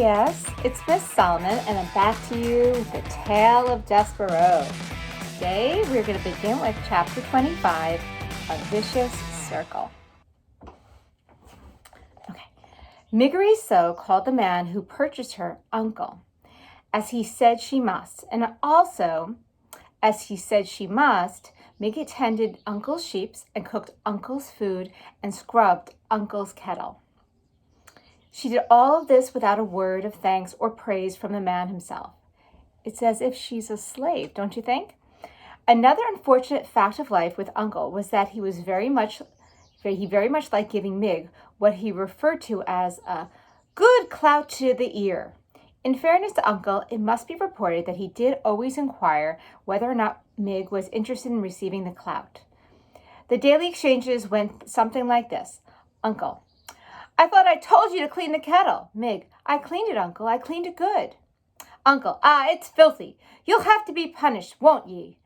yes, it's Miss Solomon, and I'm back to you with the Tale of Despereaux. Today, we're going to begin with Chapter 25, A Vicious Circle. Okay. Miggery called the man who purchased her uncle, as he said she must, and also, as he said she must, Mig tended Uncle's sheep and cooked Uncle's food and scrubbed Uncle's kettle. She did all of this without a word of thanks or praise from the man himself. It's as if she's a slave, don't you think? Another unfortunate fact of life with Uncle was that he very much liked giving Mig what he referred to as a good clout to the ear. In fairness to Uncle, it must be reported that he did always inquire whether or not Mig was interested in receiving the clout. The daily exchanges went something like this. Uncle: I thought I told you to clean the kettle. Mig: I cleaned it, Uncle. I cleaned it good. Uncle: it's filthy. You'll have to be punished, won't ye?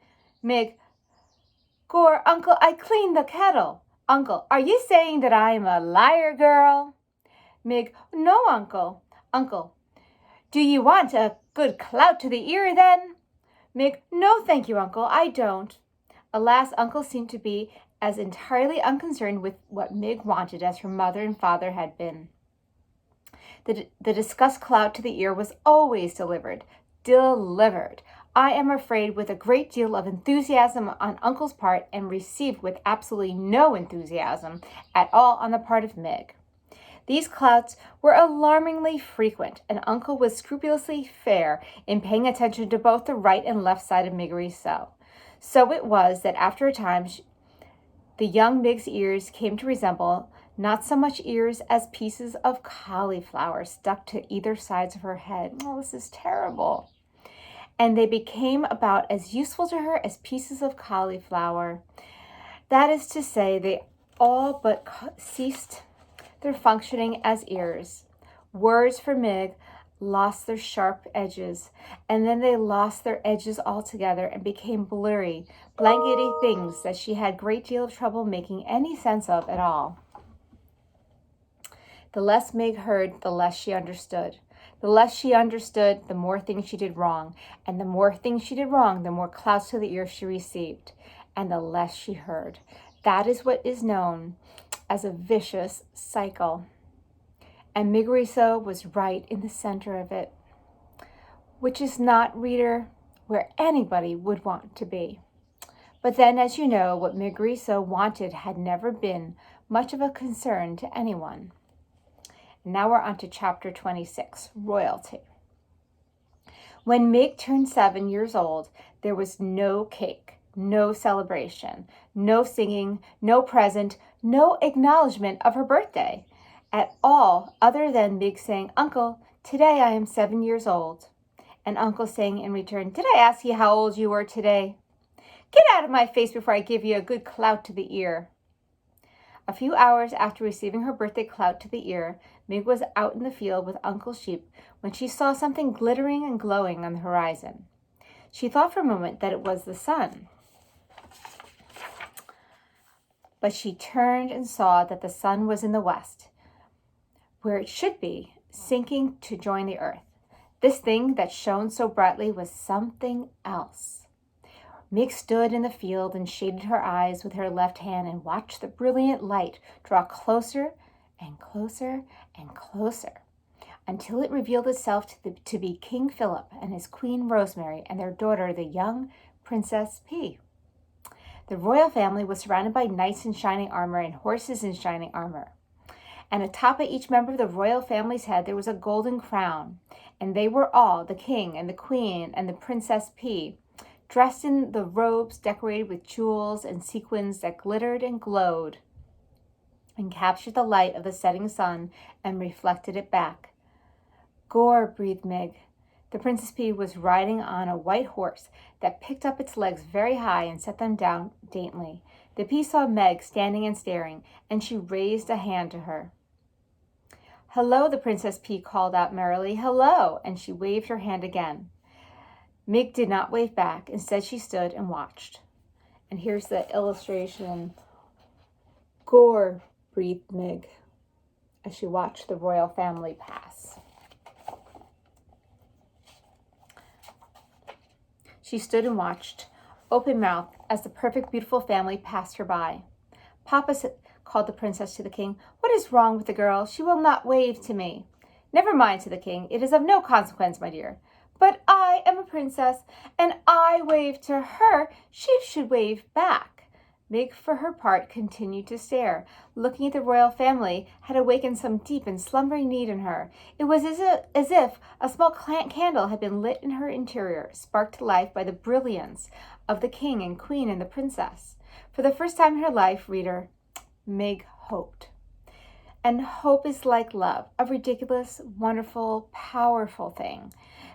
Mig: Gore, Uncle, I cleaned the kettle. Uncle: Are you saying that I am a liar, girl? Mig: No, Uncle. Uncle: Do you want a good clout to the ear, then? Mig: No, thank you, Uncle, I don't. Alas, Uncle seemed to be as entirely unconcerned with what Mig wanted as her mother and father had been. The discussed clout to the ear was always delivered. I am afraid with a great deal of enthusiasm on Uncle's part, and received with absolutely no enthusiasm at all on the part of Mig. These clouts were alarmingly frequent, and Uncle was scrupulously fair in paying attention to both the right and left side of Miggery. So it was that after a time, the young Mig's ears came to resemble not so much ears as pieces of cauliflower stuck to either sides of her head. Oh, this is terrible. And they became about as useful to her as pieces of cauliflower. That is to say, they all but ceased their functioning as ears. Words for Mig lost their sharp edges, and then they lost their edges altogether and became blurry, blankety things that she had a great deal of trouble making any sense of at all. The less Mig heard, the less she understood. The less she understood, the more things she did wrong, and the more things she did wrong, the more clouts to the ear she received, and the less she heard. That is what is known as a vicious cycle. And Miggery was right in the center of it, which is not, reader, where anybody would want to be. But then, as you know, what Miggery wanted had never been much of a concern to anyone. And now we're on to Chapter 26, Royalty. When Mig turned 7 years old, there was no cake, no celebration, no singing, no present, no acknowledgement of her birthday at all, other than Mig saying, Uncle, today I am 7 years old. And Uncle saying in return, Did I ask you how old you were today? Get out of my face before I give you a good clout to the ear. A few hours after receiving her birthday clout to the ear, Mig was out in the field with Uncle's sheep when she saw something glittering and glowing on the horizon. She thought for a moment that it was the sun. But she turned and saw that the sun was in the west, where it should be, sinking to join the earth. This thing that shone so brightly was something else. Mig stood in the field and shaded her eyes with her left hand and watched the brilliant light draw closer and closer and closer, until it revealed itself to be King Philip and his Queen Rosemary and their daughter, the young Princess P. The royal family was surrounded by knights in shining armor and horses in shining armor. And atop of each member of the royal family's head there was a golden crown, and they were all, the king and the queen and the Princess P, dressed in the robes decorated with jewels and sequins that glittered and glowed and captured the light of the setting sun and reflected it back. Gore, breathed Mig. The Princess P was riding on a white horse that picked up its legs very high and set them down daintily. The P saw Meg standing and staring, and she raised a hand to her. Hello, the Princess P called out merrily. Hello, and she waved her hand again. Mig did not wave back. Instead, she stood and watched. And here's the illustration. Gore, breathed Mig, as she watched the royal family pass. She stood and watched, open-mouthed, as the perfect, beautiful family passed her by. "Papa," called the princess to the king, "what is wrong with the girl? She will not wave to me." "Never mind," said the king. "It is of no consequence, my dear." "But I am a princess, and I wave to her. She should wave back." Meg, for her part, continued to stare. Looking at the royal family had awakened some deep and slumbering need in her. It was as if a small candle had been lit in her interior, sparked to life by the brilliance of the king and queen and the princess. For the first time in her life, reader, Meg hoped. And hope is like love, a ridiculous, wonderful, powerful thing.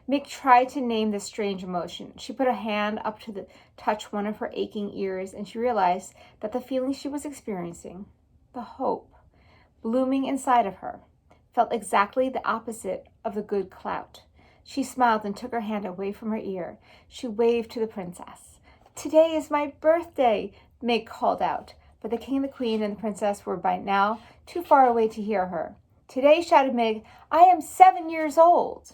Meg tried to name this strange emotion. She put a hand up to touch one of her aching ears, and she realized that the feeling she was experiencing, the hope blooming inside of her, felt exactly the opposite of the good clout. She smiled and took her hand away from her ear. She waved to the princess. "Today is my birthday," Meg called out, but the king, the queen, and the princess were by now too far away to hear her. "Today," shouted Meg, "I am 7 years old."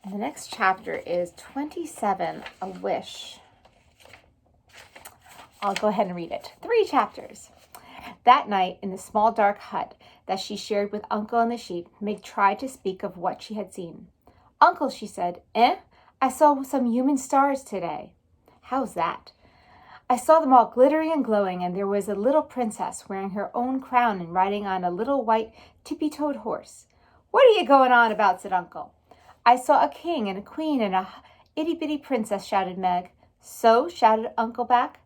The next chapter is 27, A Wish. I'll go ahead and read it. 3 chapters. That night, in the small dark hut that she shared with Uncle and the sheep, Meg tried to speak of what she had seen. "Uncle," she said, I saw some human stars today." "How's that?" "I saw them all glittering and glowing, and there was a little princess wearing her own crown and riding on a little white tippy-toed horse." "What are you going on about?" said Uncle. "I saw a king and a queen and a itty-bitty princess," shouted Meg. "So?" shouted Uncle back.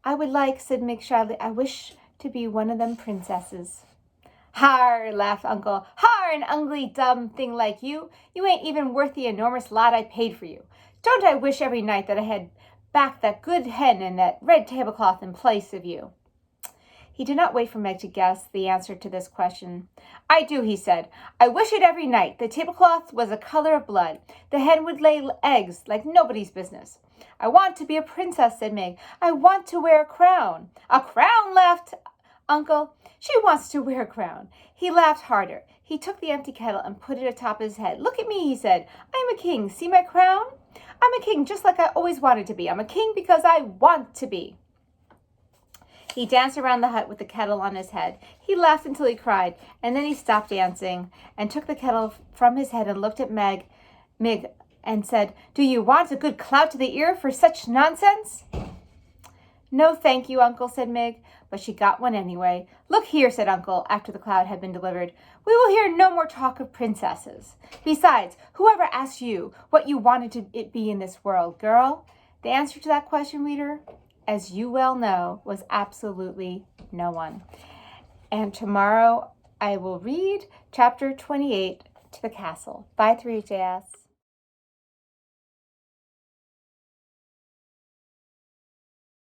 "I would like," said Meg shyly, "I wish to be one of them princesses." "Har!" laughed Uncle. "Har! An ugly, dumb thing like you. You ain't even worth the enormous lot I paid for you. Don't I wish every night that I had back that good hen and that red tablecloth in place of you?" He did not wait for Meg to guess the answer to this question. "I do," he said. "I wish it every night. The tablecloth was the color of blood. The hen would lay eggs like nobody's business." "I want to be a princess," said Meg. "I want to wear a crown." "A crown?" laughed Uncle. "She wants to wear a crown." He laughed harder. He took the empty kettle and put it atop his head. "Look at me," he said. "I am a king. See my crown? I'm a king just like I always wanted to be. I'm a king because I want to be." He danced around the hut with the kettle on his head. He laughed until he cried, and then he stopped dancing and took the kettle from his head and looked at Meg and said, "Do you want a good clout to the ear for such nonsense?" "No, thank you, Uncle," said Meg, but she got one anyway. "Look here," said Uncle, after the clout had been delivered. "We will hear no more talk of princesses. Besides, whoever asked you what you wanted to be in this world, girl?" The answer to that question, reader, as you well know, was absolutely no one. And tomorrow I will read chapter 28, To the Castle. Bye, 3JS.